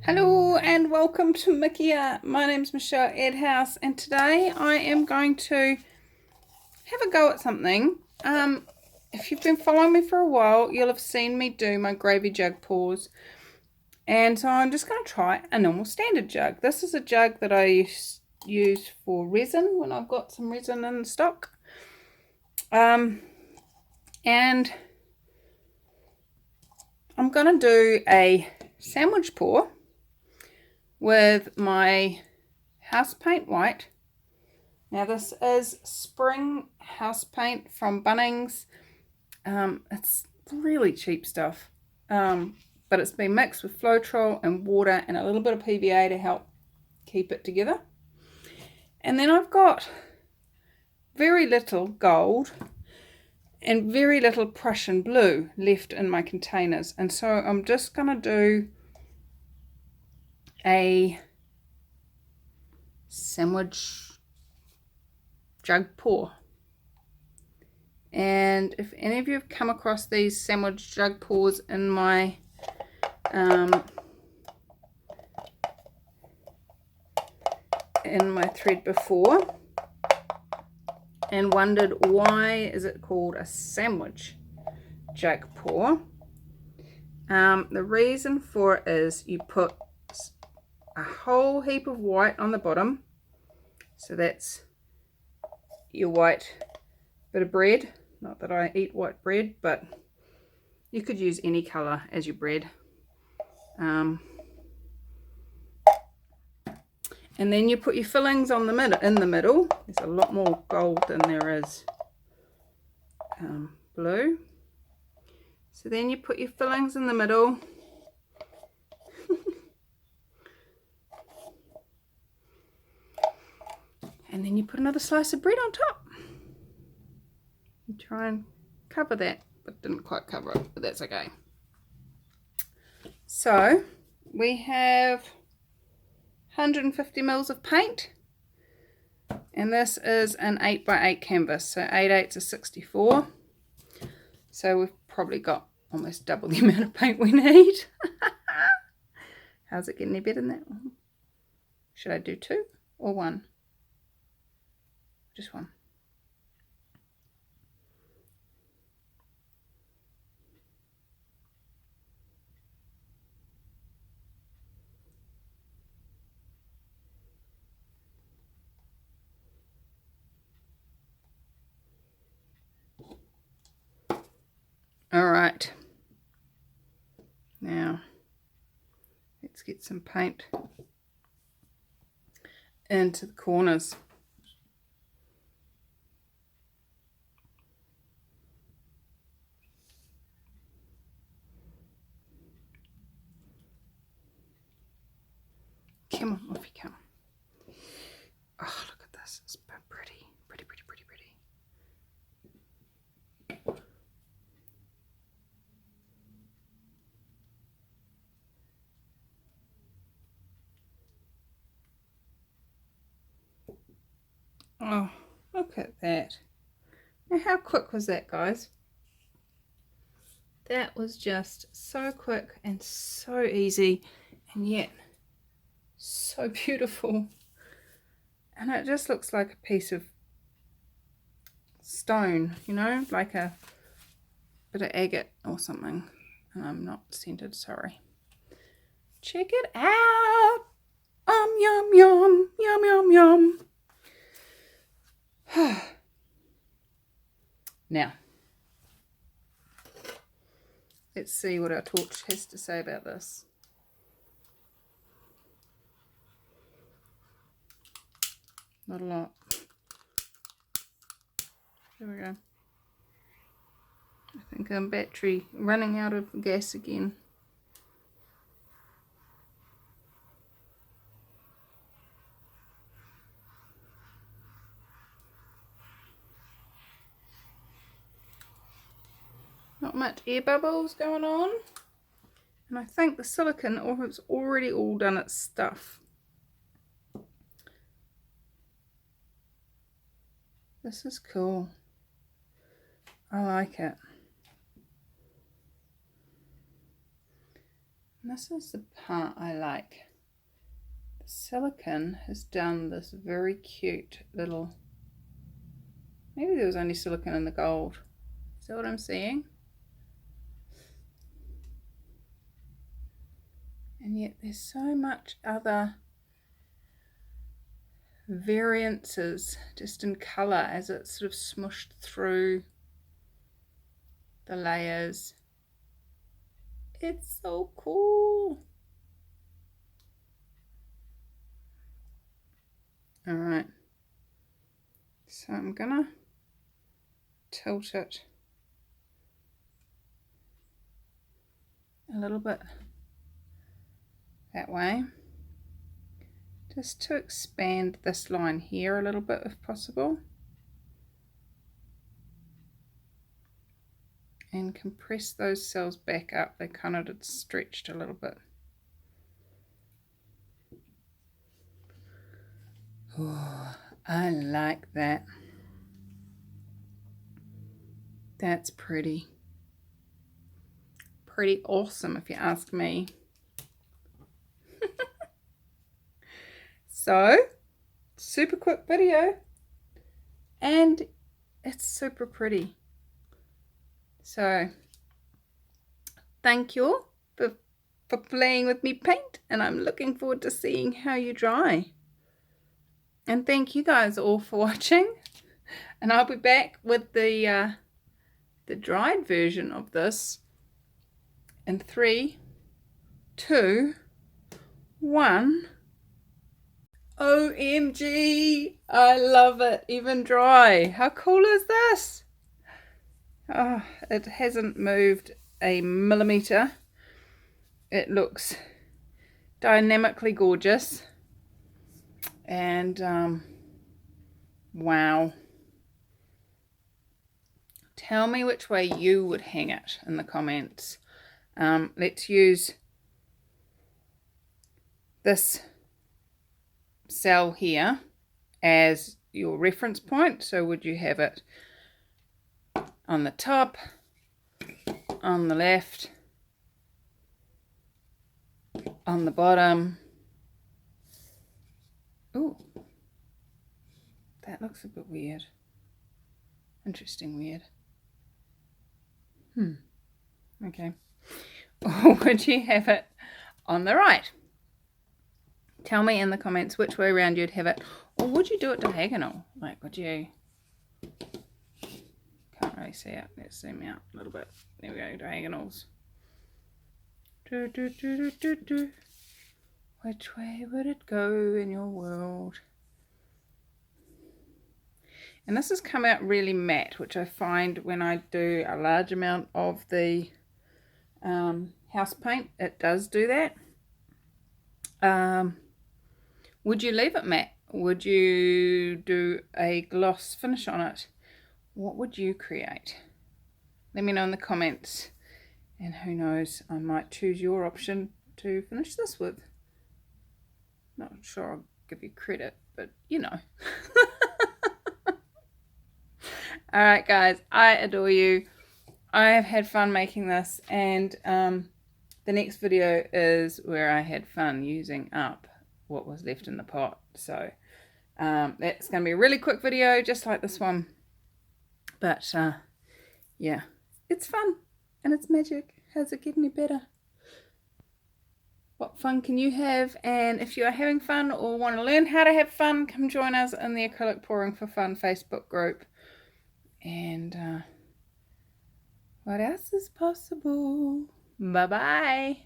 Hello and welcome to Mickey Art. My name's Michelle Edhouse and today I am going to have a go at something. If you've been following me for a while, you'll have seen me do my gravy jug pours. And so I'm just going to try a normal standard jug. This is a jug that I use for resin when I've got some resin in stock. And I'm going to do a sandwich pour with my house paint white. Now this is spring house paint from Bunnings. It's really cheap stuff, but it's been mixed with Floetrol and water and a little bit of PVA to help keep it together. And then I've got very little gold and very little Prussian blue left in my containers, and so I'm just going to do a sandwich jug pour. And if any of you have come across these sandwich jug pours in my thread before and wondered why is it called a sandwich jug pour, the reason for it is you put a whole heap of white on the bottom, so that's your white bit of bread. Not that I eat white bread, but you could use any colour as your bread. And then you put your fillings on the in the middle. There's a lot more gold than there is blue. So then you put your fillings in the middle. And then you put another slice of bread on top. You try and cover that, but didn't quite cover it, but that's okay. So we have 150 mils of paint, and this is an 8x8 canvas, so 8/8 is 64. So we've probably got almost double the amount of paint we need. How's it getting any better than that one? Should I do 2 or 1? Just 1. All right. Now, let's get some paint into the corners. Come on, off you come. Oh, look at this. It's pretty, pretty, pretty, pretty, pretty. Oh, look at that. Now, how quick was that, guys? That was just so quick and so easy, and yet so beautiful. And it just looks like a piece of stone, you know, like a bit of agate or something. And I'm not centered, sorry. Check it out. Yum, yum, yum, yum, yum. Now, let's see what our torch has to say about this. Not a lot. There we go. I think I'm battery running out of gas again. Not much air bubbles going on. And I think the silicone has already all done its stuff. This is cool. I like it. And this is the part I like. The silicone has done this very cute little, maybe there was only silicone in the gold. Is that what I'm seeing? And yet there's so much other variances just in colour as it's sort of smushed through the layers. It's so cool. Alright, so I'm gonna tilt it a little bit that way, just to expand this line here a little bit if possible, and compress those cells back up. They kind of did stretched a little bit. Oh, I like that. That's pretty awesome if you ask me. So, super quick video, and it's super pretty. So, thank you for playing with me paint, and I'm looking forward to seeing how you dry. And thank you guys all for watching, and I'll be back with the dried version of this in 3, 2, 1. OMG! I love it, even dry. How cool is this? Oh, it hasn't moved a millimeter. It looks dynamically gorgeous. And wow. Tell me which way you would hang it in the comments. Let's use this cell here as your reference point. So would you have it on the top, on the left, on the bottom? Ooh, that looks a bit weird. Interesting weird. Okay. Or would you have it on the right? Tell me in the comments which way around you'd have it. Or would you do it diagonal? Like, would you... Can't really see it. Let's zoom out a little bit. There we go, diagonals. Which way would it go in your world? And this has come out really matte, which I find when I do a large amount of the house paint, it does do that. Would you leave it matte? Would you do a gloss finish on it? What would you create? Let me know in the comments. And who knows, I might choose your option to finish this with. Not sure I'll give you credit, but you know. Alright guys, I adore you. I have had fun making this, and the next video is where I had fun using up what was left in the pot. So that's going to be a really quick video, just like this one. But yeah, it's fun and it's magic. How's it get any better? What fun can you have? And if you are having fun or want to learn how to have fun, come join us in the Acrylic Pouring for Fun Facebook group. And what else is possible? Bye bye.